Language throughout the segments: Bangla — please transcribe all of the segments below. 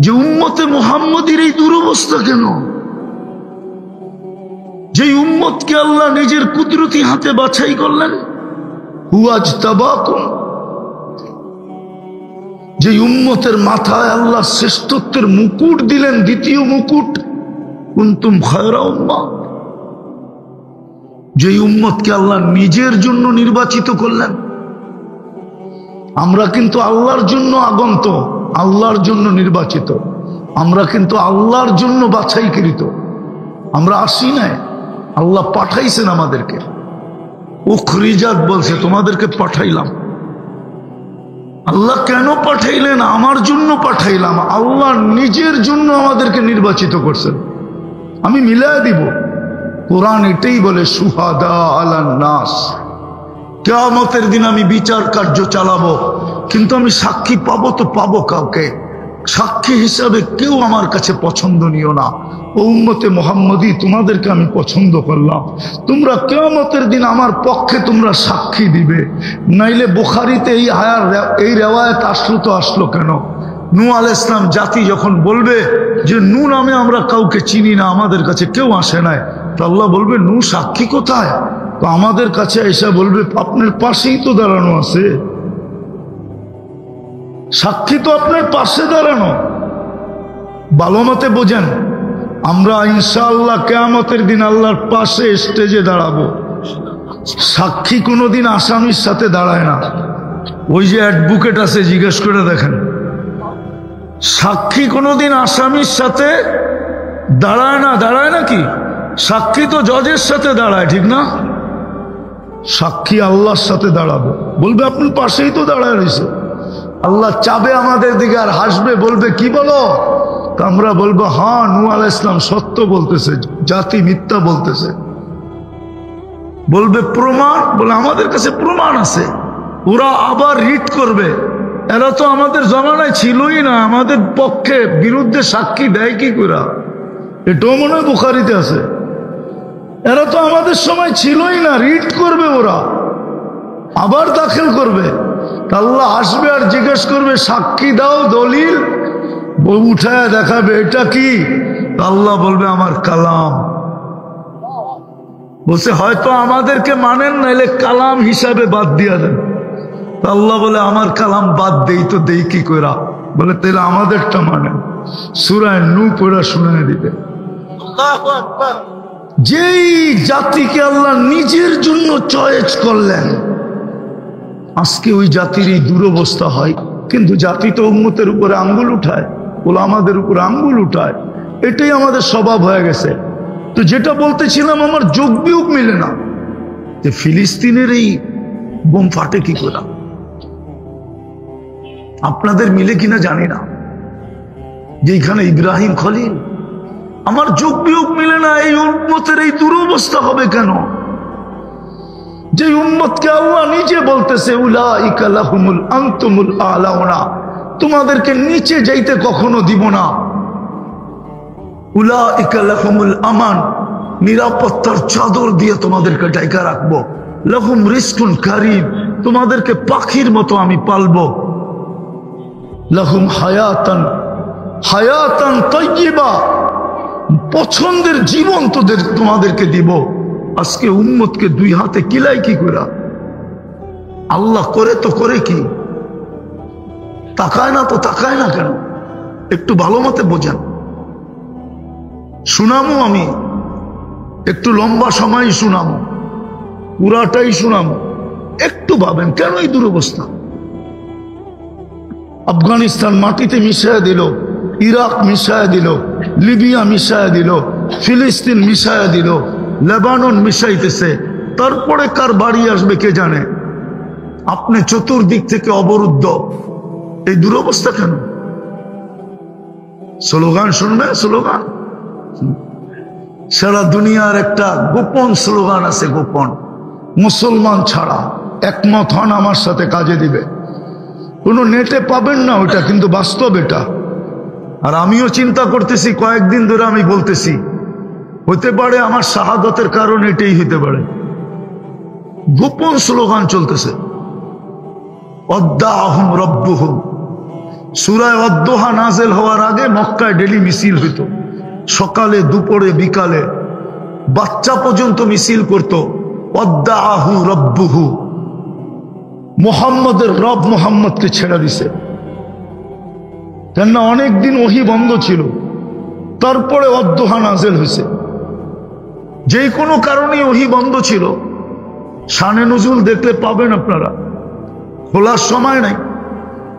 যে উম্মতে মুহাম্মদীর এই দুরবস্থা কেন? যে উম্মতকে আল্লাহ নিজের কুদরতি হাতে বাছাই করলেন, হুয়াজতাবাকুম, যে উম্মতের মাথায় আল্লাহ শ্রেষ্ঠত্বের মুকুট দিলেন, দ্বিতীয় মুকুট, কুনতুম খায়রা উম্মাহ, যে উম্মতকে আল্লাহ নিজের জন্য নির্বাচিত করলেন। আমরা কিন্তু আল্লাহর জন্য আগন্ত, আল্লাহর জন্য নির্বাচিত, আমরা কিন্তু আল্লাহর জন্য বাছাইকৃত। আমরা আসি নাই, আল্লাহ পাঠাইছেন আমাদেরকে। উখরিজাত বলছে তোমাদেরকে পাঠাইলাম। আল্লাহ কেন পাঠাইলেন? আমার জন্য পাঠাইলাম। আল্লাহ নিজের জন্য আমাদেরকে নির্বাচিত করছেন। আমি মিলাই দিব, কোরআন এটাই বলে শুহাদা আলান নাস, কিয়ামতের দিন আমি বিচার কার্য চালাবো, কিন্তু আমি সাক্ষী পাবো তো পাবো কাউকে। সাক্ষী হিসাবে কেউ আমার কাছে পছন্দনীয় না। ও উম্মতে মুহাম্মদী, তোমাদেরকে আমি পছন্দ করলাম, তোমরা কিয়ামতের দিন আমার পক্ষে তোমরা সাক্ষী দিবে। নাইলে বুখারীতে এই রেওয়ায়াত আসলো তো আসলো কেন? নূহ আলাইহিস সালাম জাতি যখন বলবে যে নূহ নামে আমরা কাউকে চিনি না, আমাদের কাছে কেউ আসে নাই, তো আল্লাহ বলবে নূহ সাক্ষী কোথায়? তো আমাদের কাছে এসে বলবে আপনার পাশেই তো দাঁড়ানো আছে, সাক্ষী তো আপনার পাশে দাঁড়ানো। ভালো মতে বোঝেন, আমরা ইনশাআল্লাহ কিয়ামতের দিন আল্লাহর পাশে স্টেজে দাঁড়াবো। সাক্ষী কোনোদিন আসামির সাথে দাঁড়ায় না। ওই যে অ্যাডভোকেট আছে, জিজ্ঞেস করে দেখেন, সাক্ষী কোনোদিন আসামির সাথে দাঁড়ায় না। দাঁড়ায় নাকি? সাক্ষী তো জজের সাথে দাঁড়ায়, ঠিক না? সাক্ষী আল্লাহর সাথে দাঁড়াবে, বলবে আপনার পাশেই তো দাঁড়ায় রয়েছে। আল্লাহ চাবে আমাদের দিকে আর হাসবে, বলবে কি বলো? আমরা বলবো হ্যাঁ, নূহ আলাইহিস সালাম সত্য বলতেছে, জাতি মিথ্যা বলতেছে। বলবে প্রমাণ? বলে আমাদের কাছে প্রমাণ আছে। ওরা আবার রিট করবে, এরা তো আমাদের জমানায় ছিলই না, আমাদের পক্ষে বিরুদ্ধে সাক্ষী দেয় কি করে? এটাও মনে হয় বুখারীতে আছে। এরা তো আমাদের সময় ছিলই না, রিট করবে, ওরা আবার দাখিল করবে। আল্লাহ আসবে আর জিজ্ঞেস করবে সাক্ষী দাও, দলিল উঠায় দেখাবে, এটা কি? আল্লাহ বলবে আমার কালাম। বলছে হয়তো আমাদেরকে মানেন, নাইলে কালাম হিসাবে বাদ দিয়া দেন। আল্লাহ বলে আমার কালাম বাদ দেই তো দেই কি কইরা? বলে তাহলে আমাদেরটা মানেন। সূরা নূহ পড়া শুনায় দিবে। যেই জাতিকে আল্লাহ নিজের জন্য চয়েস করলেন, আজকে ওই জাতির এই দুরবস্থা হয়। কিন্তু জাতি তো উম্মতের উপরে আঙ্গুল উঠায়, ওলামাদের উপরে আঙ্গুল উঠায়, এটাই আমাদের স্বভাব হয়ে গেছে। তো যেটা বলতেছিলাম, আমার যোগ বিয়োগ মিলে না যে ফিলিস্তিনের এই বোম ফাটে কি করে। আপনাদের মিলে কিনা জানি না, যে এখানে ইব্রাহিম খলিল, আমার যোগ বিয়োগ মিলে না। এই উম্মতের এই দুরবস্থা হবে কেন? যে উম্মতকে আল্লাহ নিজে বলতেছে উলাইকা লাহুমুল আনতুমুল আলাউনা, তোমাদেরকে নিচে যাইতে কখনো দিব না। উলাইকা লাহুমুল আমান, নিরাপত্তার চাদর দিয়ে তোমাদেরকে ঢাকা রাখবো। লাহুম রিজকুন কারীম, তোমাদেরকে পাখির মতো আমি পালবো। লাহুম হায়াতান হায়াতান তাইয়্যিবা, পছন্দের জীবন তোমাদেরকে দিব। আজকে উম্মতকে দুই হাতে কিলাই কি করা? আল্লাহ করে তো করে কি? তাকায় না তো তাকায় না কেন? একটু ভালো মতে বোঝেন। শুনামো আমি, একটু লম্বা সময় শুনামো, পুরাটাই শুনামো। একটু ভাবেন কেন এই দুরবস্থা? আফগানিস্তান মাটিতে মিশায় দিল, ইরাক মিশায় দিল, লিবিয়া মিশায় দিল, ফিলিস্তিন মিশায় দিল, লেবানন মিশাইতেছে। তারপরে কার বাড়ি আসবে কে জানে? আপনি চতুর্দিক থেকে অবরুদ্ধ। এই দুরবস্থা কেন? স্লোগান শুনবে? স্লোগান সারা দুনিয়ার একটা গোপন স্লোগান আছে, গোপন। মুসলমান ছাড়া একমত হন আমার সাথে কাজে দিবে। কোনো নেটে পাবেন না ওটা, কিন্তু বাস্তব এটা। আর আমিও চিন্তা করতেছি, কয়েকদিন ধরে আমি বলতেছি, হতে পারে আমার শাহাদাতের কারণ এটাই হতে পারে। গোপন স্লোগান চলতেছে, অদ্দাহুম রব্বুহুম, সূরা ওয়াদ-দুহা নাযিল হওয়ার আগে মক্কায় ডেলি মিছিল হইতো, সকালে দুপুরে বিকালে, বাচ্চা পর্যন্ত মিছিল করত। ওয়াদ্দাআহু রাব্বুহু, মুহাম্মদের রব মুহাম্মদকে ছেড়ে দিছে। কেননা অনেকদিন ওহী বন্ধ ছিল, তারপরে ওয়াদ-দুহা নাযিল হয়েছে। যে কোনো কারণে ওহী বন্ধ ছিল। শানে নুজুল দেখলে পাবেন আপনারা, খোলার সময় নাই।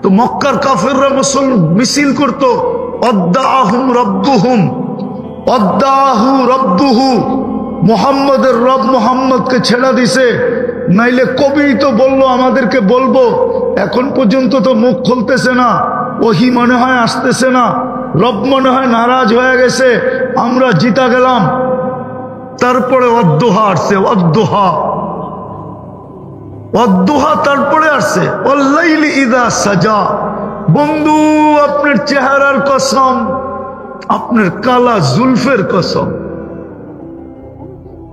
তো মক্কার কাফেররা মিছিল করত, ওয়াদ্দাআহুম রাব্বুহুম, ওয়াদ্দাআহু রাব্বুহু, মুহাম্মদের রব মুহাম্মদকে ছেড়ে দিছে। নাইলে কবি তো বললো আমাদেরকে বলবো, এখন পর্যন্ত তো মুখ খুলতেছে না, ওহী মনে হয় আসতেছে না, রব মনে হয় নারাজ হয়ে গেছে, আমরা জিতা গেলাম। তারপরে ওয়াদ-দুহা আসছে, ওয়াদ-দুহা, ওয়াদ-দুহা তারপরে আসছে ওয়াল-লাইলি ইযা সাজা। বন্ধু, আপনার চেহারার কসম, আপনার কালা জুলফের কসম,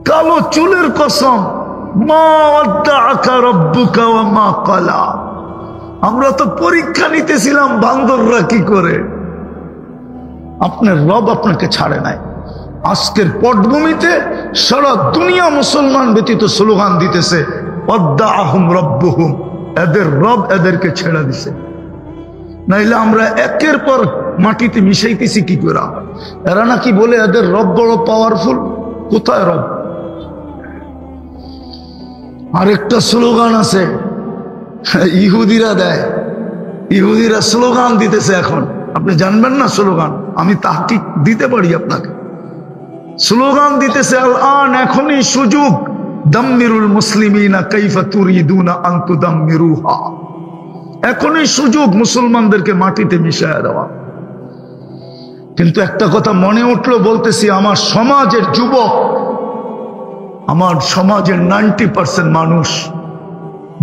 কালো চুলের কসম, মা ওয়াদ্দাআকা রাব্বুকা ওয়া মা ক্বালা। আমরা তো পরীক্ষা নিতেছিলাম বান্দররা কি করে, আপনার রব আপনাকে ছাড়ে নাই। আজকের পটভূমিতে সারা দুনিয়া মুসলমান ব্যতীত স্লোগান দিতেছে ওয়াদ্দাআহুম রাব্বুহুম, এদের রব এদেরকে ছেড়ে দিছে। নাইলে আমরা একের পর মাটিতে মিশাইতেছি কি করে? এরা নাকি বলে এদের রব বড় পাওয়ারফুল। কোথায় রব? আরেকটা স্লোগান আছে ইহুদিরা দেয়, ইহুদিরা স্লোগান দিতেছে এখন, আপনি জানবেন না স্লোগান, আমি তাহকিক দিতে পারি আপনাকে। স্লোগান দিতেছে আল-আন, এখনই সুযোগ, দাম্মিরুল মুসলিমিনা কাইফা তুরিদুনা আন তুদাম্মিরুহা, এখনই সুযোগ মুসলমানদেরকে মাটিতে মিশায়া দেওয়া। কিন্তু একটা কথা মনে উঠলো, বলতেছি, আমার সমাজের যুবক, আমার সমাজের 90% মানুষ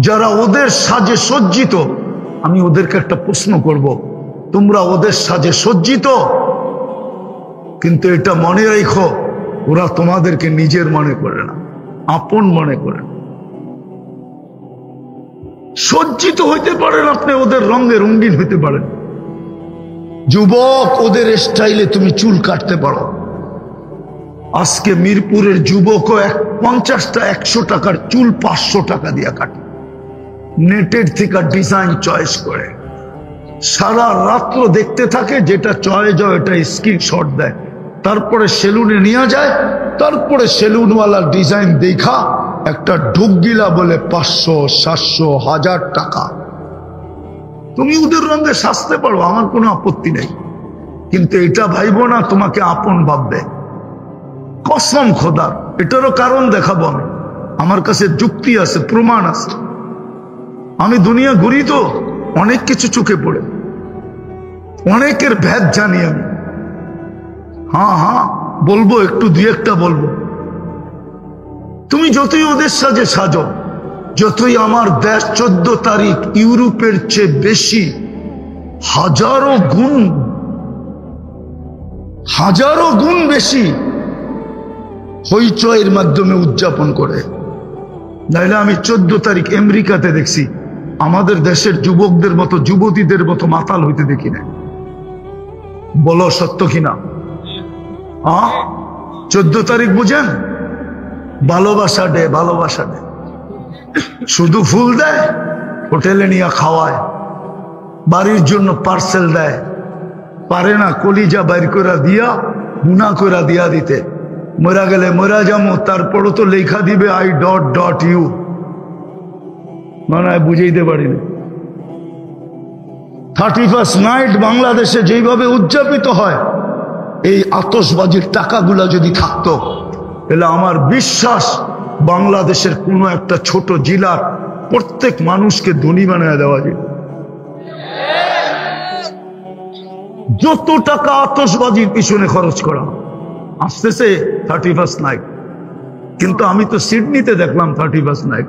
যারা ওদের সাজে সজ্জিত, আমি ওদেরকে একটা প্রশ্ন করব, তোমরা ওদের সাজে সজ্জিত, কিন্তু এটা মনে রেখো, ওরা তোমাদেরকে নিজের মনে করে না, আপন মনে করে না। সজ্জিত হইতে পারেন আপনি, ওদের রঙে রঙিন হইতে পারেন। যুবক, ওদের স্টাইলে তুমি চুল কাটতে পারো। আজকে মিরপুরের যুবকও 50টা 100 টাকার চুল 500 টাকা দিয়ে কাটে, নেটের থেকে ডিজাইন চয়েস করে, সারা রাত্র দেখতে থাকে, যেটা চয়েস হয় এটা স্ক্রিনশট দেয়, তারপরে সেলুনে নিয়ে যায়, তারপরে সেলুনওয়ালার ডিজাইন দেখা একটা ঢুকগিলা বলে 500, 700, 1000 টাকা। তুমি ওদের রঙে সাজতে পারো, আমার কোনো আপত্তি নেই, কিন্তু এটা ভাইবো না তোমাকে আপন ভাববে। কসম খোদার, এটারও কারণ দেখাবো আমি, আমার কাছে যুক্তি আছে, প্রমাণ আছে। আমি দুনিয়া ঘুরি তো, অনেক কিছু চোখে পড়ে, অনেকের ভেদ জানি আমি। হ্যাঁ বলবো, একটু দুই একটা বলবো। তুমি যতই ওদের সাজে সাজো, যতই আমার দেশ 14 তারিখ ইউরোপের চেয়ে বেশি হাজারো গুণ বেশি হইচয়ের মাধ্যমে উদযাপন করে। নাইলে আমি 14 তারিখ আমেরিকাতে দেখছি, আমাদের দেশের যুবকদের মতো, যুবতীদের মতো মাতাল হইতে দেখি না। বলো সত্য কিনা? 14 তারিখ বুঝেন, ভালোবাসা ডে, ভালোবাসা ডে। শুধু ফুল দেয়, হোটেলে নিয়ে খাওয়ায়, বাড়ির জন্য পার্সেল দেয়, পারে না কলিজা বাইর করে দিয়া, গুনা করে দিয়া দিতে, মরা গেলে মরা যাবো, তারপরও তো লেখা দিবে I.U, মানে বুঝাইতে পারিনি। 31st নাইট বাংলাদেশে যেভাবে উদযাপিত হয়, এই আতশবাজির টাকাগুলা যদি থাকতো, তাহলে আমার বিশ্বাস বাংলাদেশের কোনো একটা ছোট জেলার প্রত্যেক মানুষকে ধনী বানিয়ে দেওয়া যায়। যত টাকা আতশবাজির পিছনে খরচ করা, আসতেছে 31st নাইট, কিন্তু আমি তো সিডনিতে দেখলাম 31st নাইট,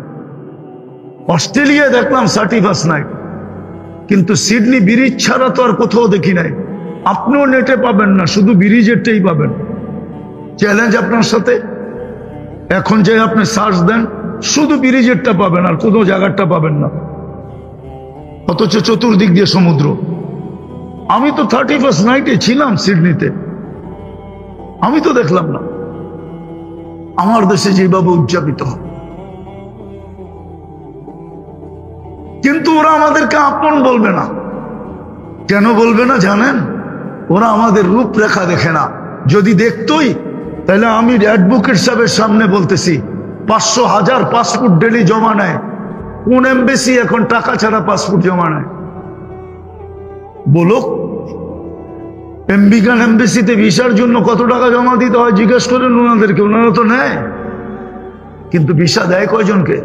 অস্ট্রেলিয়ায় দেখলাম 31st নাইট, কিন্তু সিডনি ব্রিজ ছাড়া তো আর কোথাও দেখি নাই। আপনিও নেটে পাবেন না, শুধু ব্রিজেরটাই পাবেন। চ্যালেঞ্জ আপনার সাথে, এখন যে আপনি সার্চ দেন, শুধু ব্রিজেরটা পাবেন, আর কোনো জায়গাটা পাবেন না, অথচ চতুর্দিক দিয়ে সমুদ্র। আমি তো 31st নাইটে ছিলাম সিডনিতে, আমি তো দেখলাম না আমার দেশে যেভাবে উদযাপিত হয়। কিন্তু ওরা আমাদেরকে আপন বলবে না। কেন বলবে না জানেন? ওরা আমাদের রূপরেখা দেখে না। যদি দেখতই তাহলে আমি অ্যাডভোকেট সাহেবের সামনে বলতেছি 500,000 পাসপোর্ট ডেলি জমা নেয়। কোন এমবেসি এখন টাকা ছাড়া পাসপোর্ট জমা নেয়? বলো, আমেরিকান এমবেসিতে ভিসার জন্য কত টাকা জমা দিতে হয় জিজ্ঞেস করেন ওনাদেরকে, ওনারা তো নেয়। কিন্তু ভিসা দেয় কয়জনকে?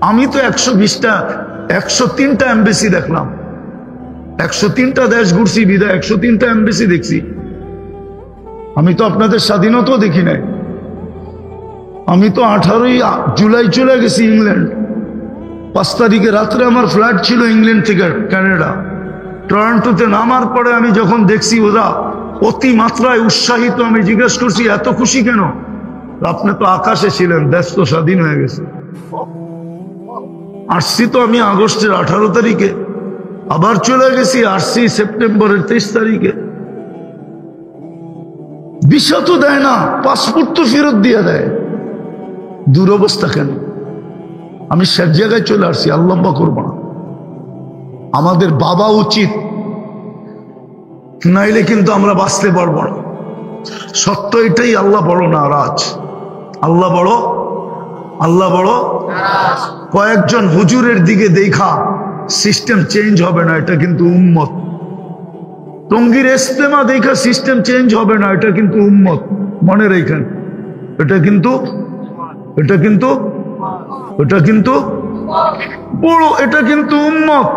আমি তো 103টা এমবেসি দেখলাম, 103টা দেশ ঘুরছি, বিদায় 103টা এমবেসি দেখছি। আমি তো আপনাদের স্বাধীনতাও দেখি নাই। আমি তো 18ই জুলাই চলে গেছি ইংল্যান্ড। 5 তারিখে রাত্রে আমার ফ্লাইট ছিল ইংল্যান্ড থেকে কানাডা। টরন্টোতে নামার পরে আমি যখন দেখছি ওরা অতি মাত্রায় উৎসাহিত, আমি জিজ্ঞেস করছি এত খুশি কেন? আপনি তো আকাশে ছিলেন, দেশ তো স্বাধীন হয়ে গেছে। আসছি তো আমি আগস্টের 18 তারিখে, আবার চলে গেছি, আসছি সেপ্টেম্বরের 23 তারিখে। ভিসা তো দেয় না, পাসপোর্ট তো ফেরত দিয়ে দেয়। দুরবস্থা কেন? আমি সব জায়গায় চলে আসছি, আল্লাহ করবো না। আমাদের বাবা উচিত, নাইলে কিন্তু আমরা বাঁচতে পারবো না। সত্য এটাই, আল্লাহ বড় নারাজ। আল্লাহ বড়, আল্লাহ বড়। কয়েকজন হুজুরের দিকে দেখা সিস্টেম চেঞ্জ হবে না, এটা কিন্তু উম্মত। টঙ্গীর ইস্তেমা দেখা সিস্টেম চেঞ্জ হবে না, এটা কিন্তু উম্মত। মনে রেখেন, এটা কিন্তু বড়, এটা কিন্তু উম্মত,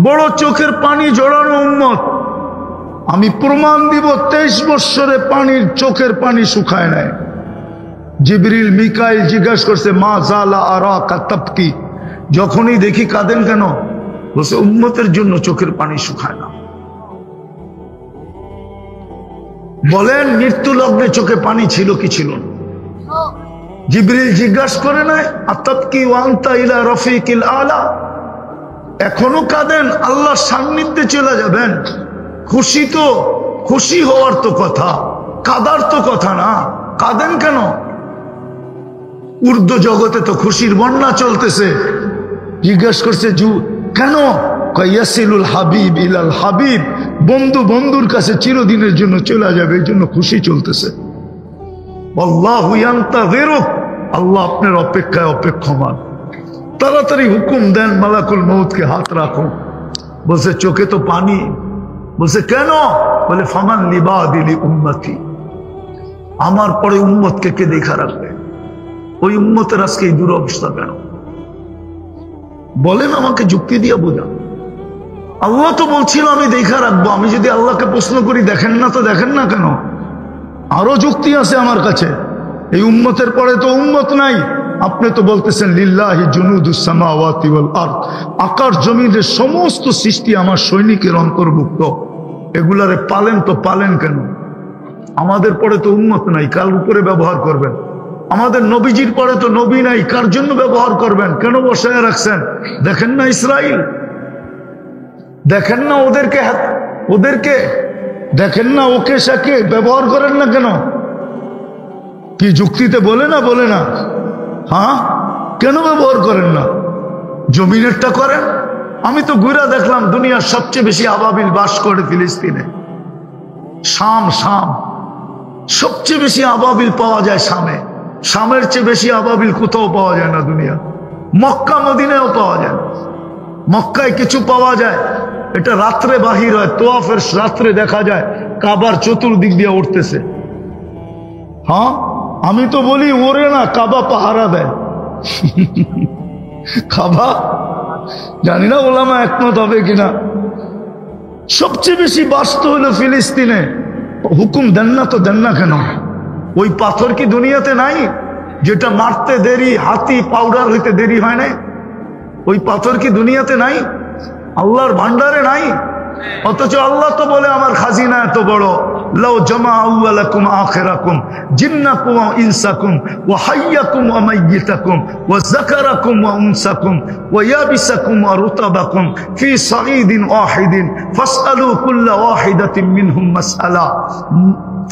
বড় চোখের পানি জড়ানো উম্মত। আমি প্রমাণ দিব, 23 বৎসরে পানির চোখের পানি শুকায় নাই। জিবরিল মিকাইল জিজ্ঞাসা করছে মা জালা আরাকা তাবকি, যখনই দেখি কাঁদেন কেন? বলছে উম্মতের জন্য চোখের পানি শুকায় না। বলেন মৃত্যু লগ্নে চোখে পানি ছিল কি ছিল না? জিবরিল জিজ্ঞাসা করে নাই আতাবকি ওয়া আনতা ইলা রফিকিল আলা, এখনো কাঁদেন? আল্লাহর সান্নিধ্যে চলে যাবেন। খুশি তো, খুশি হওয়ার তো কথা, কাদার তো কথা না। কাঁদেন কেন? উর্দু জগতে তো খুশির বন্যা চলতেছে। জিজ্ঞেস করছে কেন? ইয়াসিলুল হাবিব ইলাল হাবিব, বন্ধু বন্ধুর কাছে চিরদিনের জন্য চলে যাবে, এই জন্য খুশি চলতেছে। আল্লাহু ইয়ান্তাযিরুক, আল্লাহ আপনার অপেক্ষায় অপেক্ষমান। তাড়াতাড়ি হুকুম দেন মালাকুল মউতকে হাত রাখো। বলছে চোখে তো পানি। বলছে কেন? বলে ফামান লিবাদিলি উম্মতি, আমার পরে উম্মতকে কে দেখা রাখবে? ওই উম্মতের আজকে এই দুরবস্থা কেন? বলেন আমাকে, যুক্তি দিয়ে বোঝান। আল্লাহ তো বলছিল আমি দেখা রাখবো। আমি যদি আল্লাহকে প্রশ্ন করি দেখেন না, তো দেখেন না কেন? আরো যুক্তি আছে আমার কাছে। এই উম্মতের পরে তো উম্মত নাই। আপনি তো বলতেছেন লিল্লাহি জুনুদুস সামাওয়াতি ওয়াল আরদ, আকাশ জমিনের সমস্ত সৃষ্টি আমার সৈনিকের অন্তর্ভুক্ত। এগুলারে পালেন তো পালেন কেন? আমাদের পরে তো উম্মত নাই, কার উপরে ব্যবহার করবেন? আমাদের নবীজির পরে তো নবী নাই, কার জন্য ব্যবহার করবেন? কেন বসায় রাখছেন? দেখেন না ইসরাইল, দেখেন না ওদেরকে দেখেন না, ওকে সাকে ব্যবহার করেন না কেন? কি যুক্তিতে বলে না? বলে না? হ্যাঁ, কেন ব্যবহার করেন না? জমিনেরটা করেন। আমি তো ঘুরে দেখলাম দুনিয়ার সবচেয়ে বেশি আবাবিল বাস করে ফিলিস্তিনে। শাম সবচেয়ে বেশি আবাবিল পাওয়া যায় শামে। শামের চেয়ে বেশি আবাবিল কোথাও পাওয়া যায় না দুনিয়া। মক্কা মদিনায়ও পাওয়া যায় না। মক্কায় কিছু পাওয়া যায়, এটা রাত্রে বাহির হয়, তোয়াফের রাত্রে দেখা যায় কাবার চতুর্দিক দিয়ে উঠতেছে। হ্যাঁ, আমি তো বলি ওরে না, কাবা পাহারা দেয়। কাবা, জানি না ওলামা একমত হবে কিনা। সবচেয়ে বেশি বাস্ত হলো ফিলিস্তিনে। হুকুম দেন না তো দেন না কেন? ওই পাথর কি দুনিয়াতে নাই? যেটা মারতে দেরি, হাতি পাউডার হইতে দেরি হয় নাই, ওই পাথর কি দুনিয়াতে নাই? আল্লাহর ভান্ডারে নাই? অথচ আল্লাহ তো বলে আমার খাজিনা এত বড়, লাউ জামা আউয়ালাকুম আখিরাকুম জিন্নাকুম ওয়া ইনসাকুম ওয়া হাইয়াকুম ওয়া মাইয়িতাকুম ওয়া যাকারাকুম ওয়া উনসাকুম ওয়া ইয়াবিসাকুম ওয়া রুতাবাকুম ফি সাঈদিন ওয়াহিদিন ফাসআলু কুল্লা ওয়াহিদাতিন মিনহুম মাসআলা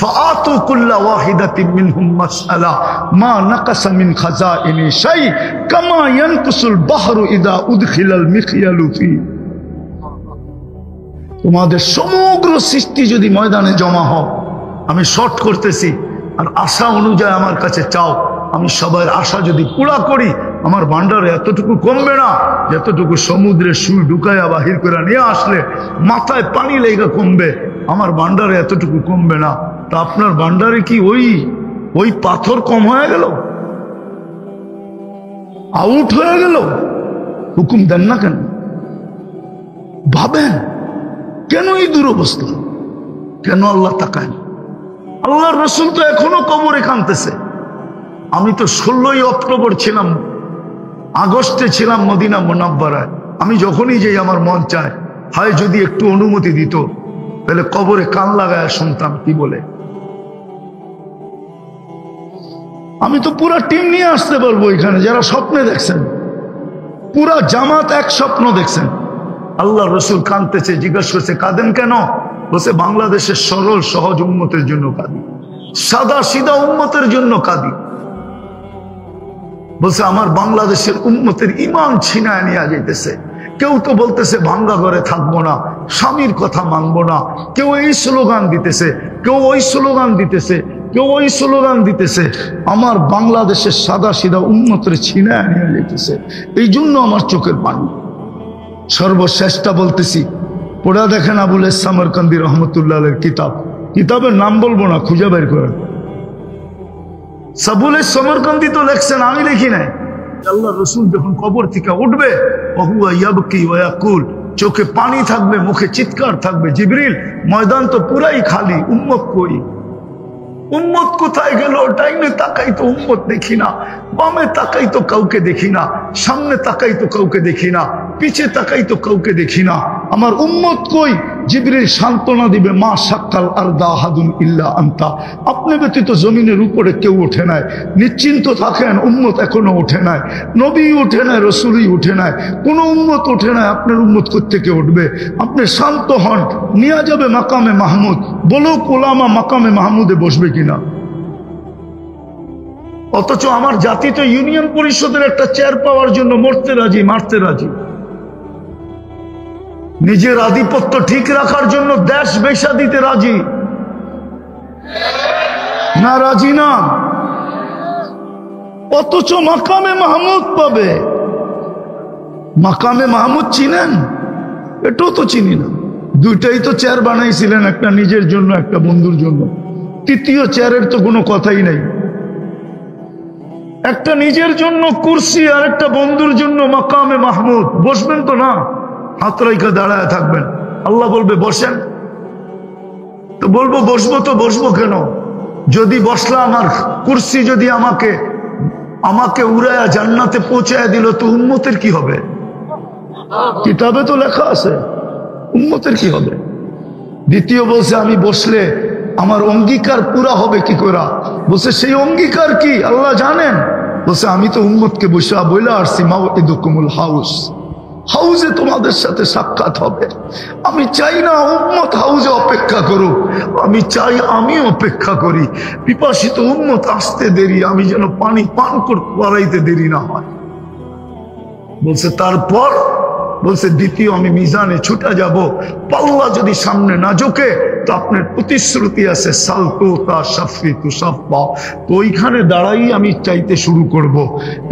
فآتوا كل واحدة منهم مسألة ما نقص من خزائن شيء كما ينقص البحر إذا أدخل المخيل فيه তোমাদের সমগ্র সৃষ্টি যদি ময়দানে জমা হয়, আমি শর্ট করতেছি, আর আশা অনুযায়ী আমার কাছে চাও, আমি সবার আশা যদি পুরা করি, আমার ভান্ডারে এতটুকু কমবে না যতটুকু সমুদ্রে সুই ঢুকাইয়া বাহির করে নিয়ে আসলে মাথায় পানি লেগে কমবে। আমার ভান্ডারে এতটুকু কমবে না। তা আপনার ভান্ডারে কি ওই পাথর কম হয়ে গেল, আউট হয়ে গেল? হুকুম দেন না কেন? ভাবেন কেন এই দুরবস্থা? কেন আল্লাহ তাকায়? আল্লাহর রাসূল তো এখনো কবরে কাঁদতেছে। আমি তো 16ই অক্টোবর ছিলাম, আগস্টে ছিলাম মদিনা মুনাব্বারায়। আমি যখনই যাই আমার মন চায়, হায় যদি একটু অনুমতি দিত, তাহলে কবরে কান লাগায় শুনতাম কি বলে। আমি তো পুরা টিম নিয়ে আসতে পারবো এখানে, যারা স্বপ্নে দেখছেন, পুরা জামাত এক স্বপ্ন দেখছেন। আল্লাহ রসুল কাঁদতেছে, জিজ্ঞাসা করছে কাঁদেন কেন? বলছে বাংলাদেশের সরল সহজ উম্মতের জন্য কাঁদি, সাদা সিধা উম্মতের জন্য কাঁদি। বলছে আমার বাংলাদেশের উম্মতের ইমান ছিনায় নিয়ে যাইতেছে। কেউ তো বলতেছে ভাঙ্গা ঘরে থাকবো না, স্বামীর কথা মানবো না, কেউ এই স্লোগান দিতেছে, কেউ ওই স্লোগান দিতেছে, কেউ ওই স্লোগান দিতেছে। আমার বাংলাদেশের সাদা সিধা উম্মতের ছিনায় নিয়ে যাইতেছে। এই জন্য আমার চোখের পানি। সর্বশ্রেষ্ঠটা বলতেছি, পড়া দেখেন আবুল সামরকান্দি রহমতুল্লাহ কিতাব, কিতাবের নাম বলবো না, খুঁজে বের করেন। সাবুল সমরকান্দি তো লেখছেন, আমি লিখি নাই। আল্লাহ রসুল যখন কবর থেকে উঠবে, ওহুয়া ইয়াবকি ওয়া ইয়াকুল, চোখে পানি থাকবে, মুখে চিৎকার থাকবে, জিবরিল ময়দান তো পুরাই খালি, উম্মত কই? উম্মত কোথায় গেল? ডাইনে তাকাই তো উম্মত দেখি না, বামে তাকাই তো কাউকে দেখি না, সামনে তাকাই তো কাউকে দেখি না, পিছে তাকাই তো কাউকে দেখি না। আমার উম্মত কই? জিবরিল সান্ত্বনা দিবে, মা সাক্কাল আরদা আহাদুন ইল্লা আনতা, আপনি ব্যতীত জমিনের উপরে কেউ ওঠে নাই, নিশ্চিন্ত থাকেন, উম্মত এখনো ওঠে নাই, নবী ওঠে নাই, রসুলই ওঠে নাই, কোনো উম্মত ওঠে নাই, আপনার উম্মত কোত্থেকে উঠবে? আপনি শান্ত হন, নিয়ে যাবে মাকামে মাহমুদ, বলুক ওলামা মাকামে মাহমুদে বসবে কিনা। অথচ আমার জাতি তো ইউনিয়ন পরিষদের একটা চেয়ার পাওয়ার জন্য মরতে রাজি, মারতে রাজি। নিজের আধিপত্য ঠিক রাখার জন্য দেশ বেচা দিতে রাজি না? রাজি না। অথচ মাকামে মাহমুদ পাবে। মাকামে মাহমুদ চিনেন? এটাও তো চিনি না। দুইটাই তো চেয়ার বানাইছিলেন, একটা নিজের জন্য, একটা বন্ধুর জন্য। তৃতীয় চেয়ারের তো কোনো কথাই নাই। একটা নিজের জন্য কুরসি, আর একটা বন্ধুর জন্য মাকামে মাহমুদ। বসবেন তো না, হাত রাইখা দাঁড়ায় থাকবেন। আল্লাহ বলবে বসেন, তো বলবো বসবো, তো বসবো কেন? যদি বসলাম আর কুরসি যদি আমাকে উড়ায়া জান্নাতে পৌঁছায় দিল, তো উম্মতের কি হবে? কিতাবে তো লেখা আছে, উম্মতের কি হবে? দ্বিতীয় বলছে আমি বসলে আমার অঙ্গীকার পুরা হবে কি করে? বলছে সেই অঙ্গীকার কি আল্লাহ জানেন? বলছে আমি তো উম্মতকে বসা বইলা আসছি, মাওইদুকুমুল হাউস, হাউজে তোমাদের সাথে সাক্ষাৎ হবে। আমি চাই না উম্মত হাউজে অপেক্ষা করুক, আমি চাই আমি অপেক্ষা করি। পিপাসিত উম্মত আসতে দেরি, আমি যেন পানি পান করাইতে দেরি না হয়। বলছে তারপর, বলছে দ্বিতীয় আমি মিজানে ছুটে যাব, পাল্লা যদি সামনে না ঝোঁকে, তো আপনার প্রতিশ্রুতি আছে সালতু তা শাফি তু সাফা, তো ওইখানে দাঁড়াই আমি চাইতে শুরু করব।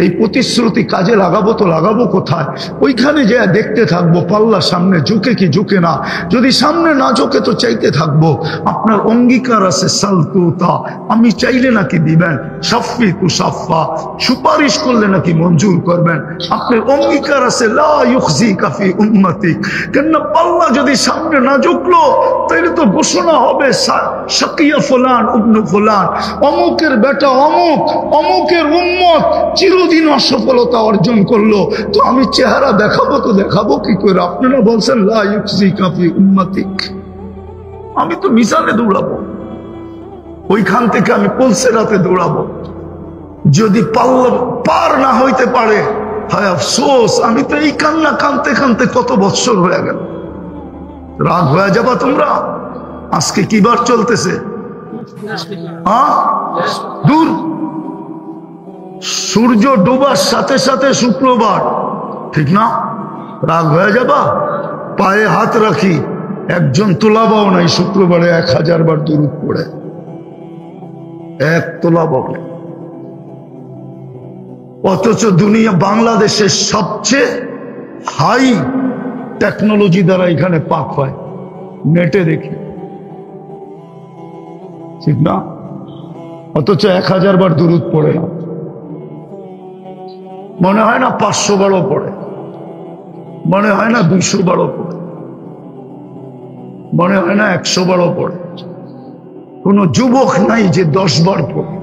এই প্রতিশ্রুতি কাজে লাগাবো তো লাগাবো কোথায়? ওইখানে যে দেখতে থাকবো পাল্লা সামনে ঝুঁকে কি ঝুঁকে না। যদি সামনে না ঝুঁকে তো চাইতে থাকবো। আপনার অঙ্গীকার আছে সালতু তা, আমি চাইলে নাকি দিবেন, শাফি তু সাফা, সুপারিশ করলে নাকি মঞ্জুর করবেন। আপনার অঙ্গীকার আছে লা ইউখজি কাফি উম্মতিক, কেন পাল্লা যদি সামনে না ঝুঁকলো তাহলে তো ঘোষণা হবে শাকিয়া ফুলান ইবনে ফুলান, অমুকের বেটা অমুক, অমুকের উম্মত চিরদিন অসফলতা অর্জন করলো। তো আমি চেহারা দেখাবো তো দেখাবো কি করে? আপনারা বলছেন লা ইউখজি কাফি উম্মতিক, আমি তো মিজানে দৌড়াবো। ওইখান থেকে আমি পুলসেরাতে দৌড়াবো। যদি পার না হইতে পারে, হায় আফসোস, আমি তো এই কান্না কানতে কানতে কত বৎসর হয়ে গেল। রাগ হয়ে যাবা তোমরা? আজকে কি বার চলতেছে? দূর, সূর্য ডোবার সাথে সাথে শুক্রবার, ঠিক না? রাগ হয়ে যাবা? পায়ে হাত রাখি, একজন তোলাবাও নাই শুক্রবারে 1000 বার দুরূদ পড়ে, এক তোলাবাও নেই। অথচ দুনিয়া, বাংলাদেশের সবচেয়ে হাই টেকনোলজি দ্বারা এখানে পাক হয়, নেটে দেখি, ঠিক না? অথচ 1000 বার দুরূদ পড়ে না। মনে হয় না 500 বারও পড়ে, মনে হয় না 200 বারও পড়ে, মনে হয় না 100 বারও পড়ে। কোন যুবক নাই যে 10 বার পড়ে।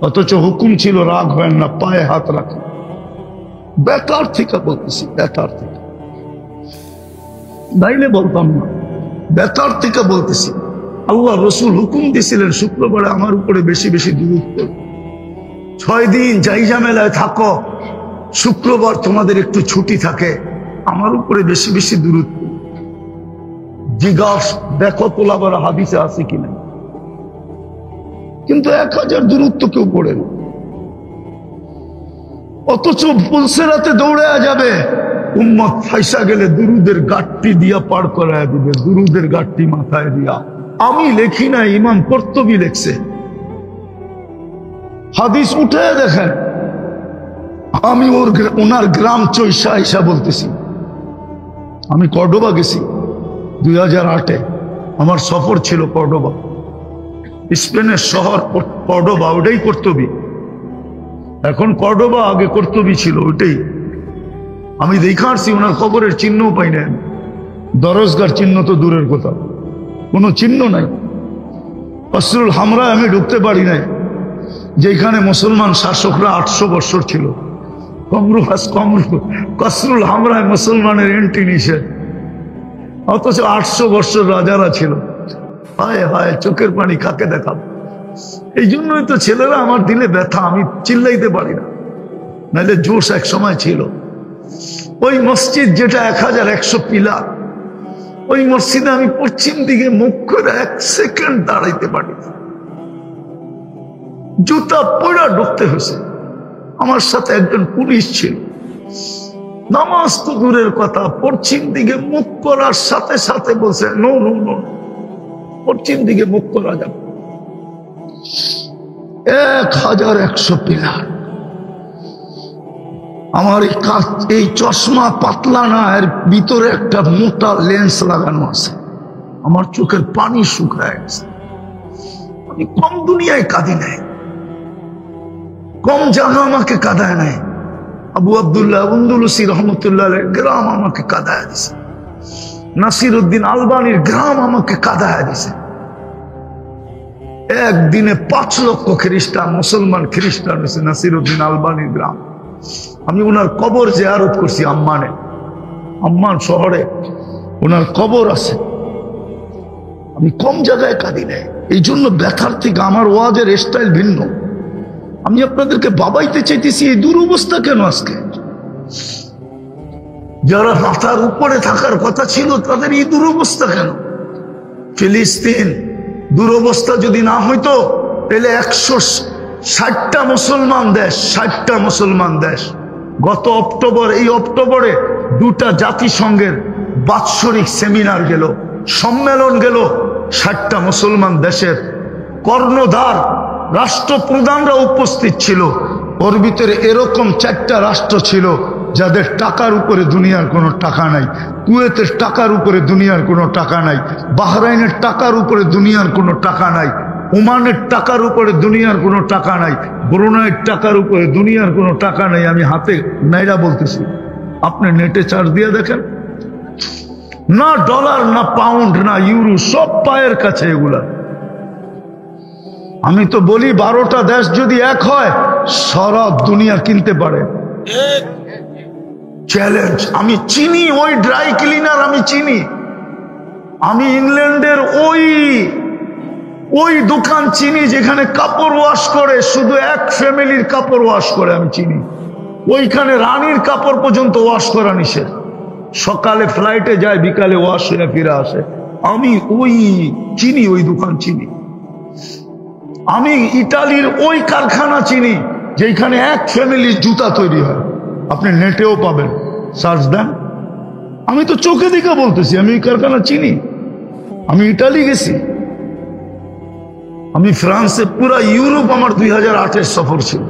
অথচ হুকুম ছিল রাগ হয় না, পায়ে হাত রাখে। বেতার থেকে বলতেছি, বেতার থেকে, নাইলে বলতাম না, বেতার থেকে বলতেছি। আল্লাহ রসুল হুকুম দিয়েছিলেন শুক্রবারে আমার উপরে বেশি বেশি দুরূদ পড়ো। 6 দিন যাই ঝামেলায় থাকো, শুক্রবার তোমাদের একটু ছুটি থাকে, আমার উপরে বেশি বেশি দুরূদ পড়ো। জিজ্ঞাস দেখো তোলাবার হাদিসে আছে কিনা। কিন্তু 1000 দুরূদ তো কেউ পড়ে না। অথচ পুলসেরাতে দৌড়ে যাবে, উম্মত ফাইসা গেলে দুরুদের গাঠটি দিয়া পার করায় দিবে, দুরুদের গাঠটি মাথায় দিয়া। আমি লেখি না, ইমাম কর্তুবী লেখছে। হাদিস উঠে দেখেন, আমি ওনার গ্রাম চৈশা আইসা বলতেছি। আমি কর্ডোবা গেছি 2008-এ, আমার সফর ছিল কর্ডোবা, স্পেনের শহর কর্ডোবা, ওটাই কর্তুবী। এখন কর্ডোবা, আগে কর্তুবী ছিল, ওইটাই। আমি দেখে আসছি, ওনার কবরের চিহ্নও পাই না, দরজগার চিহ্ন তো দূরের কথা, কোনো চিহ্ন নাই। কসরুল হামরায় আমি ঢুকতে পারি নাই, যেখানে মুসলমান শাসকরা 800 বছর ছিল। কসরুল হামরায় মুসলমানের এন্ট্রি নিষেধ, অথচ 800 বছর রাজারা ছিল। হায় হায়, চোখের পানি কাকে দেখাব? এই জন্যই তো ছেলেরা আমার দিলে ব্যথা, আমি চিল্লাইতে পারি না, নাহলে জোশ এক সময় ছিল। ওই মসজিদ যেটা 1100 পিলার, ওই মসজিদে আমি পশ্চিম দিকে মুখ করে 1 সেকেন্ড দাঁড়াইতে পারি, জুতা পড়া ঢুকতে হয়েছে। আমার সাথে একজন পুলিশ ছিল, নামাজ তো দূরের কথা, পশ্চিম দিকে মুখ করার সাথে সাথে বলছে নো নো নো, পশ্চিম দিকে মুখ করা যাবে। 1100 পিলার। আমার এই চশমা পাতলা না, এর ভিতরে একটা মোটা লেন্স লাগানো আছে। আমার চোখের পানি শুকায় গেছে। আমি কম দুনিয়ায় কাঁদি নাই, কম জায়গা আমাকে কাঁদায় নাই। আবু আব্দুল্লাহ আন্দুলুসি রহমতুল্লাহ গ্রাম আমাকে কাঁদায় দিছে, নাসির উদ্দিন আলবানির গ্রাম আমাকে কাঁদায় দিছে। একদিনে 5 লক্ষ খ্রিস্টান, মুসলমান খ্রিস্টান হয়েছে নাসির উদ্দিন আলবানির গ্রাম। আমি ওনার কবর জিয়ারত করছি আম্মানে, আম্মান শহরে ওনার কবর আছে। আমি কম জায়গায় কাঁদি নাই, এই জন্য ব্যথার থেকে আমার ওয়াজের স্টাইল ভিন্ন। আমি আপনাদেরকে বাবাইতে চাইতেছি, এই দুরবস্থা কেন আজকে? যারা মাথার উপরে থাকার কথা ছিল তাদের এই দুরবস্থা কেন? ফিলিস্তিন দুরবস্থা যদি না হইতো, তাহলে 160টা মুসলমান দেশ, 60টা মুসলমান দেশ। গত অক্টোবর, এই অক্টোবরে 2টা জাতিসংঘের বাৎসরিক সেমিনার গেল, সম্মেলন গেল। 60টা মুসলমান দেশের কর্ণধার রাষ্ট্রপ্রধানরা উপস্থিত ছিল। ওর ভিতরে এরকম 4টা রাষ্ট্র ছিল যাদের টাকার উপরে দুনিয়ার কোনো টাকা নাই। কুয়েতের টাকার উপরে দুনিয়ার কোনো টাকা নাই, বাহরাইনের টাকার উপরে দুনিয়ার কোনো টাকা নাই, ওমানের টাকার উপরে দুনিয়ার কোনো টাকা নাই, ব্রুনাইয়ের টাকার উপরে দুনিয়ার কোনো টাকা নাই। আমি হাতে নাইরা বলতেছি, আপনি নেটে চার্জ দিয়ে দেখেন, না ডলার, না পাউন্ড, না ইউরো, সব পায়ের কাছে এগুলা। আমি তো বলি 12টা দেশ যদি এক হয়, সারা দুনিয়া কিনতে পারে। চ্যালেঞ্জ। আমি চিনি ওই ড্রাই ক্লিনার, আমি চিনি। আমি ইংল্যান্ডের ওই দোকান চিনি যেখানে কাপড় ওয়াশ করে, শুধু এক ফ্যামিলির কাপড় ওয়াশ করে আমি চিনি। ওইখানে রানীর কাপড় পর্যন্ত ওয়াশ করা নিষেধ। সকালে ফ্লাইটে যায়, বিকালে ওয়াশ হয়ে ফিরে আসে। আমি ওই চিনি, ওই দোকান চিনি। আমি ইতালির ওই কারখানা চিনি যেখানে এক ফ্যামিলির জুতা তৈরি হয়। আপনি নেটেও পাবেন, সার্চ দেন। আমি তো চোখে দেখে বলতেছি, আমি এই কারখানা চিনি। আমি ইটালি গেছি, আমি ফ্রান্সে, পুরা ইউরোপ আমার 2008-এর সফর ছিল।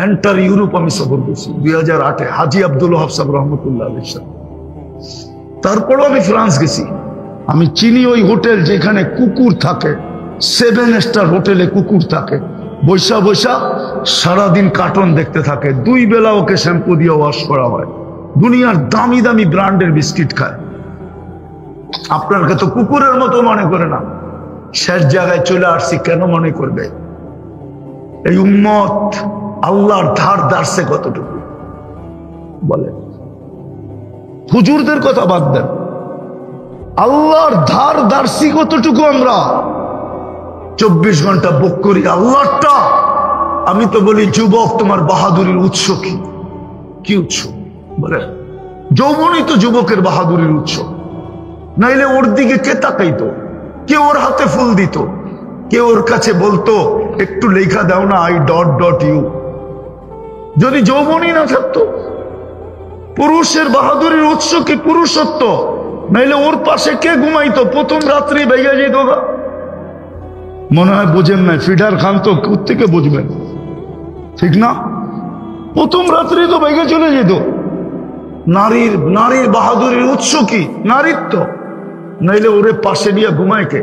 এন্টার ইউরোপ আমি সফর করছি 2008-এ, হাজি আব্দুল ওয়াহাব সাহেব রহমতুল্লাহ আলাইহির সাথে। তারপরও আমি ফ্রান্স গেছি। আমি চিনি ওই হোটেল যেখানে কুকুর থাকে, 7 স্টার হোটেলে কুকুর থাকে, বৈশা বৈশা সারাদিন কার্টুন দেখতে থাকে। 2 বেলা ওকে শ্যাম্পু দিয়ে ওয়াশ করা হয়। দুনিয়ার দামি দামি ব্র্যান্ডের বিস্কিট খায়। আপনাকে তো কুকুরের মতো মনে করে না। শেষ জায়গায় চলে আসছি, কেন মনে করবে? এই উম্মত আল্লাহর ধার ধারছে কতটুকু বলে? হুজুরদের কথা বাদ দেন, আল্লাহর ধার ধারছি কতটুকু আমরা? 24 ঘন্টা বুক করি আল্লাহটা। আমি তো বলি, যুবক তোমার বাহাদুরির উৎস কি? কি উৎস বলে? যৌবনই তো যুবকের বাহাদুরির উৎস। নাইলে ওর দিকে কে তাকাইতো? কে ওর হাতে ফুল দিত? কে ওর কাছে বলতো একটু লেখা দাও না, I.U? যদি যৌবনই না থাকতো। পুরুষের বাহাদুরির উৎস কি? পুরুষত্ব। নাইলে ওর পাশে কে ঘুমাইতো? প্রথম রাত্রি বেগে যেত। মনে হয় বোঝেন না, ফিডার খান তো কোত্থেকে বুঝবেন, ঠিক না? প্রথম রাত্রি তো বেগে চলে যেত। নারীর বাহাদুরির উৎস কি? নারীত্ব। নাইলে ওরে পাশে নিয়ে ঘুমায় কে,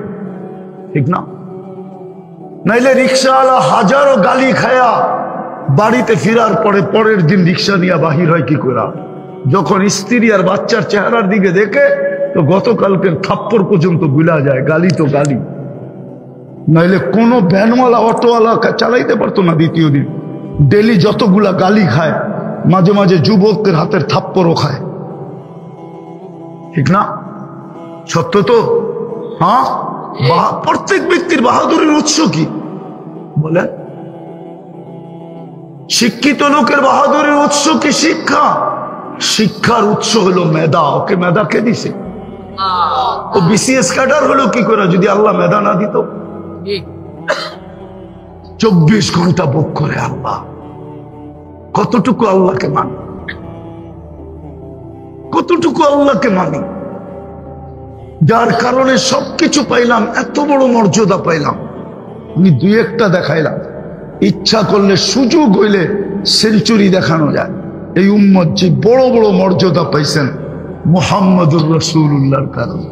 ঠিক না? নাইলে রিক্সাওয়ালা হাজারো গালি খায়া বাড়িতে ফিরার পরে পরের দিন রিক্সা নিয়ে বাহির হয় কি করে? যখন স্ত্রী আর বাচ্চার চেহারার দিকে দেখে তো গতকালকের থাপ্পড় পর্যন্ত ভুলা যায়। গালি তো গালি। নাইলে কোনো ভ্যানওয়ালা অটোওয়ালা চালাইতে পারতো না দ্বিতীয় দিন। ডেলি যতগুলা গালি খায়, মাঝে মাঝে যুবকদের হাতের থাপ্পড়ও খায়, ঠিক না? সত্য তো? হ্যাঁ। প্রত্যেক ব্যক্তির বাহাদুরের উৎস কি বলে? শিক্ষিত লোকের বাহাদুরের উৎস কি? শিক্ষা। শিক্ষার উৎস হলো মেধা। ওকে মেধা কে দিছে? ও BCS ক্যাডার হলো কি করে যদি আল্লাহ মেধা না দিত? 24 ঘন্টা বুক করে আল্লাহ। কতটুকু আল্লাহকে মানি? কতটুকু আল্লাহকে মানি? যার কারণে সবকিছু পাইলাম, এত বড় মর্যাদা পাইলাম। আমি 2-1টা দেখাইলাম। ইচ্ছা করলে, সুযোগ হইলে সেঞ্চুরি দেখানো যায়। এই উম্মত যে বড় বড় মর্যাদা পাইছেন মুহাম্মদুর রাসূলুল্লাহর কারণে।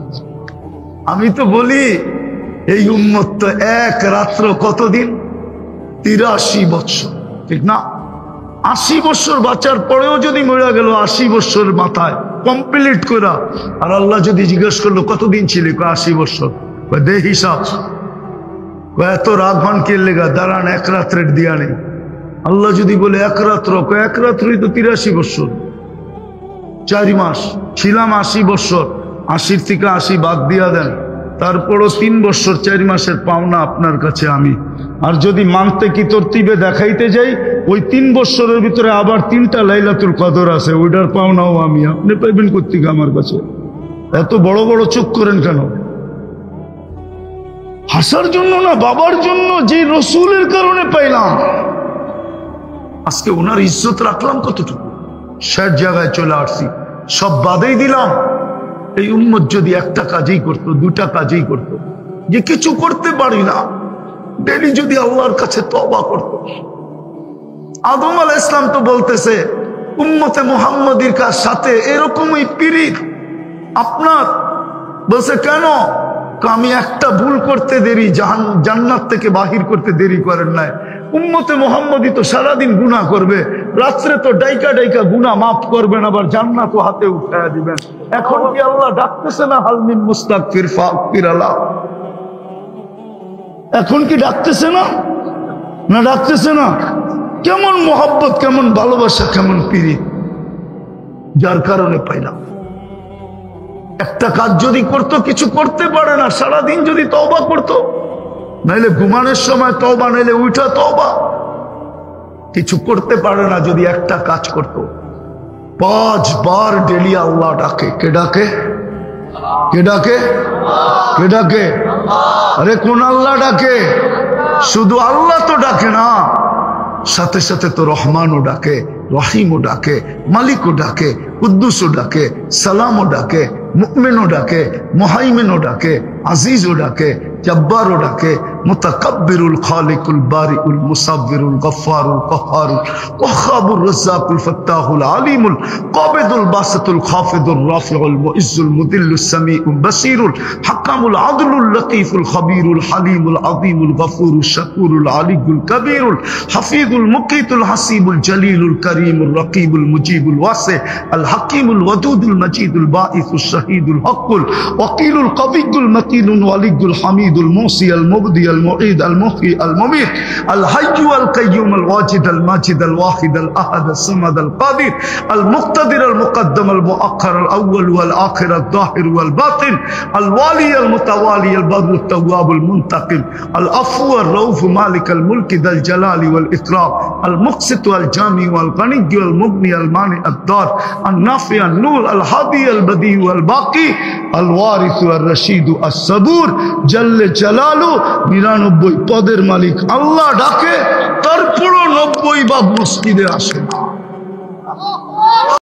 আমি তো বলি, এই উম্মত তো এক রাত্র কতদিন? 83 বছর, ঠিক না? 80 বছর বাঁচার পরেও যদি মরে গেল 80 বছর মাথায় কমপ্লিট করা, আর আল্লাহ যদি জিজ্ঞেস করলো কতদিন ছিল? 80 বছর। দে হিসাব। এত রাগ ভান কে লেগা? দাঁড়ান, এক রাত্রের দিয়া নেই। আল্লাহ যদি বলে এক রাত্র, এক রাত্রই তো 83 বছর। 4 মাস ছিলাম 80 বছর। 80 থেকে 80 বাদ দিয়া দেন, তারপরও 3 বছর 4 মাসের পাওনা আপনার কাছে আমি। আর যদি মানতে কি তরতিবে দেখাইতে যাই, ওই 3 বছরের ভিতরে আবার 3টা লাইলাতুল কদর আছে, ওইটার পাওনাও আমি। আপনি পাইবেন কোত্থেকে আমার কাছে? এত বড় বড় চোখ করেন কেন? হাসার জন্য না, বাবার জন্য, যে রসুলের কারণে পাইলাম। আজকে ওনার ইজ্জত রাখলাম কতটুকু? শেষ জায়গায় চলে আসছি, সব বাদেই দিলাম। এই উম্মত যদি একটা কাজই করতো, 2টা কাজই করতো, যে কিছু করতে পারি না, ডেলি যদি আল্লাহর কাছে তওবা করতো। আদম আলাইহিস সালাম তো বলতেছে উম্মতে মুহাম্মাদির সাথে এরকমই পীড়িত আপনার। বলছে কেন? আমি একটা ভুল করতে দেরি, জান্নাত থেকে বাহির করতে দেরি করেন নাই। উম্মতে মুহাম্মাদি তো সারাদিন গুনাহ করবে, রাত্রে তো ডাইকা ডাইকা গুনাহ মাফ করবেন, আবার জান্নাতও হাতে উঠায়া দিবেন। এখন কি আল্লাহ ডাকতেছে না হাল মিন মুস্তাগফির ফাগফির আলাহ? এখন কি ডাকতেছে না? না ডাকতেছে না? কেমন মোহাব্বত, কেমন ভালোবাসা, কেমন পীড়িত, যার কারণে পাইলাম। একটা কাজ যদি করতো, কিছু করতে পারে না, সারাদিন যদি তওবা করতো, নাইলে ঘুমানোর সময় তওবা, নাইলে উঠা তওবা, কিছু করতে পারে না যদি একটা কাজ করত। 5 বার ডেলি আল্লাহ ডাকে। কে ডাকে? কে ডাকে? কে ডাকে? আরে কোন আল্লাহ ডাকে? শুধু আল্লাহ তো ডাকে না, সাথে সাথে তো রহমানও ডাকে, রহিমও ডাকে, মালিকও ডাকে, কুদ্দুসও ডাকে, সালামও ডাকে, মুমিনও ডাকে, মুহাইমিনও ডাকে, আজিজও ডাকে, জব্বারও ডাকে, মুতাকাব্বিরুল খালিকুল বারিউল মুসাব্বিরুল গফফারুল কহ্হারুল ওয়াহাবুর রাজ্জাকুল ফাত্তাহুল আলিমুল কাবিদুল বাসিতুল খাফিদুর রাফিউল মুইজ্জুল মুদিল্লুস সামিউল বাসিরুল হাকামুল আদলুল লতীফুল খবীরুল হালিমুল আযীমুল গফুরুশ শাকুরুল আলিয়ুল কবীরুল হাফিজুল মুকিতুল হাসিবুল জলিলুল করিমুর রকিবুল মুজিবুল ওয়াসি আল হাকিমুল ওয়াদুদুল মজিদুল বাঈসুশ শাহীদুল হকুল ওয়াকিলুল কবিয়ুল মতিনুল ওয়ালিয়ুল হামিদুল মুসি আল মুবদি المعيد المحيي المميت الحي القيوم الواجد الماجد الواحد الأحد الصمد القادر المقتدر المقدم المؤخر الأول والآخر الظاهر والباطن الوالي المتوالي البر التواب المنتقم العفو الرؤوف مالك الملك ذا الجلال والإكرام المقسط الجامع والغني والمغني المانع الضار النافع النور الهادي البديع والباقي الوارث الرشيد الصبور جل جلاله 99 পদের মালিক আল্লাহ ডাকে, তারপরও 90 ভাগ মসজিদে আসে না।